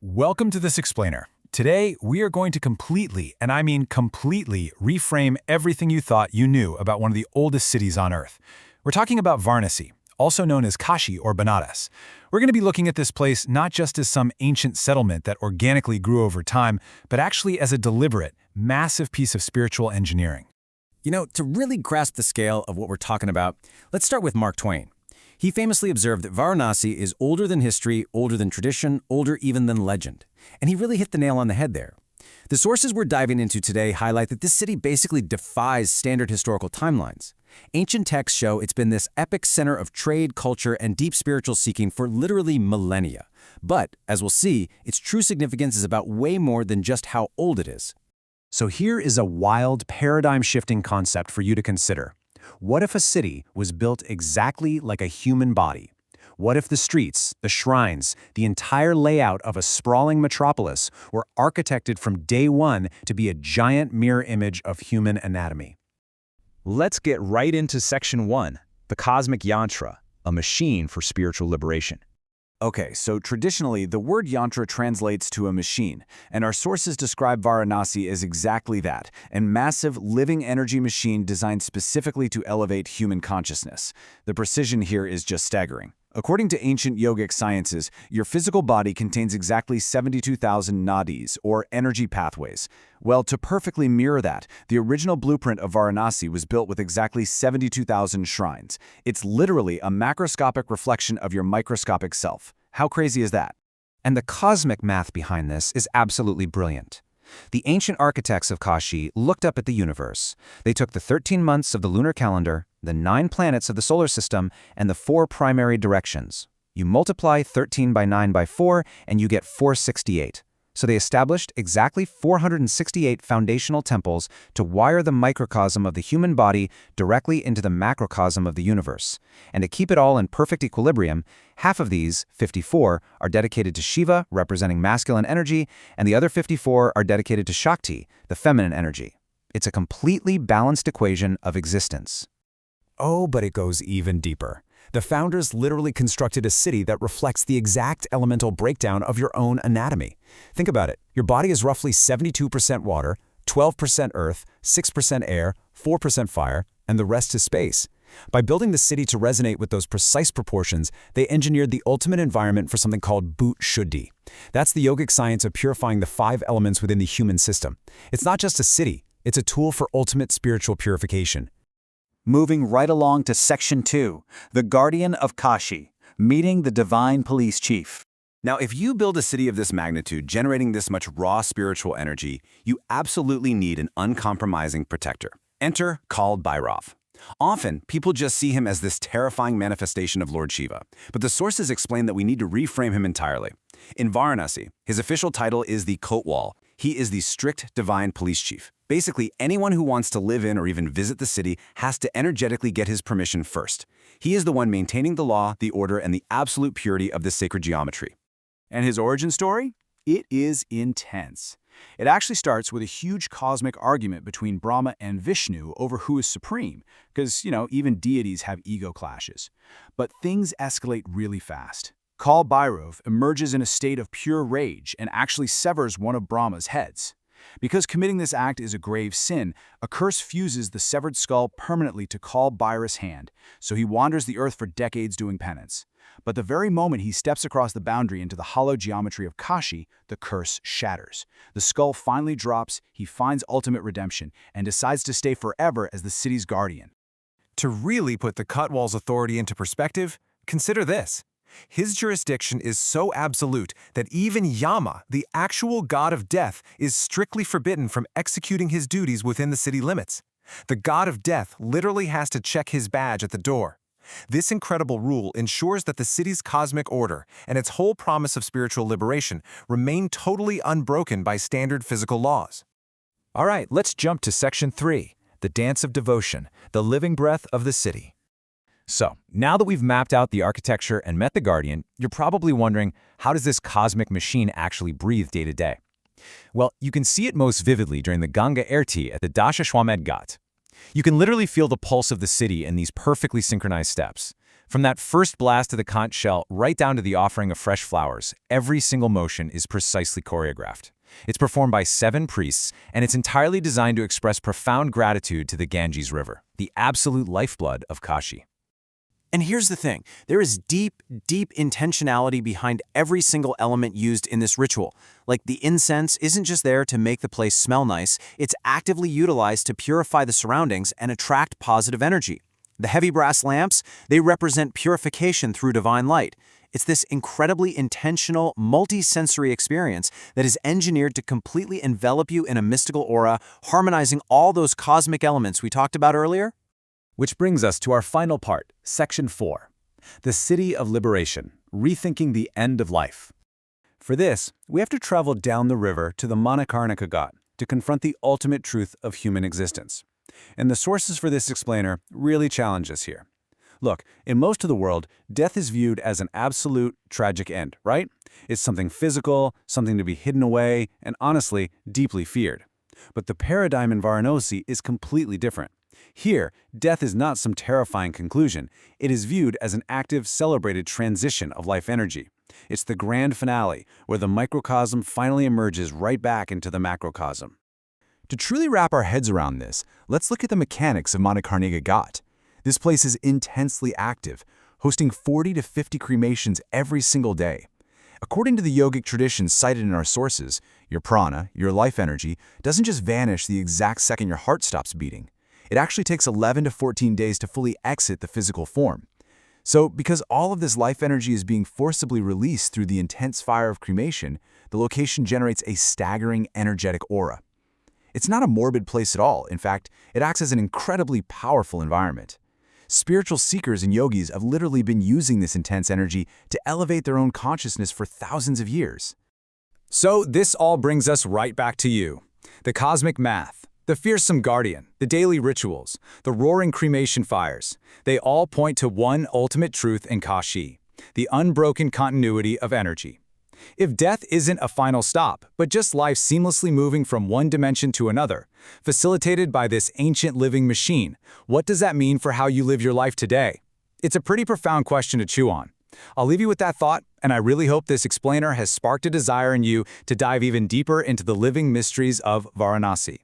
Welcome to this explainer. Today, we are going to completely, and I mean completely, reframe everything you thought you knew about one of the oldest cities on Earth. We're talking about Varanasi, also known as Kashi or Banaras. We're going to be looking at this place not just as some ancient settlement that organically grew over time, but actually as a deliberate, massive piece of spiritual engineering. You know, to really grasp the scale of what we're talking about, let's start with Mark Twain. He famously observed that Varanasi is older than history, older than tradition, older even than legend. And he really hit the nail on the head there. The sources we're diving into today highlight that this city basically defies standard historical timelines. Ancient texts show it's been this epic center of trade, culture, and deep spiritual seeking for literally millennia. But, as we'll see, its true significance is about way more than just how old it is. So here is a wild, paradigm-shifting concept for you to consider. What if a city was built exactly like a human body? What if the streets, the shrines, the entire layout of a sprawling metropolis were architected from day one to be a giant mirror image of human anatomy? Let's get right into Section 1, the Cosmic Yantra, a machine for spiritual liberation. Okay, so traditionally, the word yantra translates to a machine, and our sources describe Varanasi as exactly that, a massive living energy machine designed specifically to elevate human consciousness. The precision here is just staggering. According to ancient yogic sciences, your physical body contains exactly 72,000 nadis, or energy pathways. Well, to perfectly mirror that, the original blueprint of Varanasi was built with exactly 72,000 shrines. It's literally a macroscopic reflection of your microscopic self. How crazy is that? And the cosmic math behind this is absolutely brilliant. The ancient architects of Kashi looked up at the universe. They took the 13 months of the lunar calendar, the 9 planets of the solar system, and the 4 primary directions. You multiply 13 by 9 by 4, and you get 468. So they established exactly 468 foundational temples to wire the microcosm of the human body directly into the macrocosm of the universe. And to keep it all in perfect equilibrium, half of these, 54, are dedicated to Shiva, representing masculine energy, and the other 54 are dedicated to Shakti, the feminine energy. It's a completely balanced equation of existence. Oh, but it goes even deeper. The founders literally constructed a city that reflects the exact elemental breakdown of your own anatomy. Think about it. Your body is roughly 72% water, 12% earth, 6% air, 4% fire, and the rest is space. By building the city to resonate with those precise proportions, they engineered the ultimate environment for something called Bhut Shuddhi. That's the yogic science of purifying the 5 elements within the human system. It's not just a city, it's a tool for ultimate spiritual purification. Moving right along to Section 2, the Guardian of Kashi, meeting the Divine Police Chief. Now, if you build a city of this magnitude, generating this much raw spiritual energy, you absolutely need an uncompromising protector. Enter Kal Bhairav. Often, people just see him as this terrifying manifestation of Lord Shiva, but the sources explain that we need to reframe him entirely. In Varanasi, his official title is the Kotwal. He is the strict divine police chief. Basically, anyone who wants to live in or even visit the city has to energetically get his permission first. He is the one maintaining the law, the order, and the absolute purity of this sacred geometry. And his origin story? It is intense. It actually starts with a huge cosmic argument between Brahma and Vishnu over who is supreme, because, even deities have ego clashes. But things escalate really fast. Kal Bhairav emerges in a state of pure rage and actually severs one of Brahma's heads. Because committing this act is a grave sin, a curse fuses the severed skull permanently to Kal Bhairav's hand, so he wanders the earth for decades doing penance. But the very moment he steps across the boundary into the hollow geometry of Kashi, the curse shatters. The skull finally drops, he finds ultimate redemption, and decides to stay forever as the city's guardian. To really put the Kotwal's authority into perspective, consider this. His jurisdiction is so absolute that even Yama, the actual god of death, is strictly forbidden from executing his duties within the city limits. The god of death literally has to check his badge at the door. This incredible rule ensures that the city's cosmic order and its whole promise of spiritual liberation remain totally unbroken by standard physical laws. All right, let's jump to Section 3, the Dance of Devotion, the living breath of the city. So, now that we've mapped out the architecture and met the Guardian, you're probably wondering, how does this cosmic machine actually breathe day to day? Well, you can see it most vividly during the Gange Aarti at the Dashashwamedh Ghat. You can literally feel the pulse of the city in these perfectly synchronized steps. From that first blast of the conch shell right down to the offering of fresh flowers, every single motion is precisely choreographed. It's performed by 7 priests, and it's entirely designed to express profound gratitude to the Ganges River, the absolute lifeblood of Kashi. And here's the thing, there is deep, deep intentionality behind every single element used in this ritual. Like the incense isn't just there to make the place smell nice, it's actively utilized to purify the surroundings and attract positive energy. The heavy brass lamps, they represent purification through divine light. It's this incredibly intentional, multi-sensory experience that is engineered to completely envelop you in a mystical aura, harmonizing all those cosmic elements we talked about earlier. Which brings us to our final part, Section 4. The City of Liberation, Rethinking the End of Life. For this, we have to travel down the river to the Manikarnika Ghat to confront the ultimate truth of human existence. And the sources for this explainer really challenge us here. Look, in most of the world, death is viewed as an absolute, tragic end, right? It's something physical, something to be hidden away, and honestly, deeply feared. But the paradigm in Varanasi is completely different. Here, death is not some terrifying conclusion. It is viewed as an active, celebrated transition of life energy. It's the grand finale, where the microcosm finally emerges right back into the macrocosm. To truly wrap our heads around this, let's look at the mechanics of Manikarnika Ghat. This place is intensely active, hosting 40 to 50 cremations every single day. According to the yogic traditions cited in our sources, your prana, your life energy, doesn't just vanish the exact second your heart stops beating. It actually takes 11 to 14 days to fully exit the physical form. So, because all of this life energy is being forcibly released through the intense fire of cremation, the location generates a staggering energetic aura. It's not a morbid place at all. In fact, it acts as an incredibly powerful environment. Spiritual seekers and yogis have literally been using this intense energy to elevate their own consciousness for thousands of years. So this all brings us right back to you. The cosmic math, the fearsome guardian, the daily rituals, the roaring cremation fires, they all point to one ultimate truth in Kashi, the unbroken continuity of energy. If death isn't a final stop, but just life seamlessly moving from one dimension to another, facilitated by this ancient living machine, what does that mean for how you live your life today? It's a pretty profound question to chew on. I'll leave you with that thought, and I really hope this explainer has sparked a desire in you to dive even deeper into the living mysteries of Varanasi.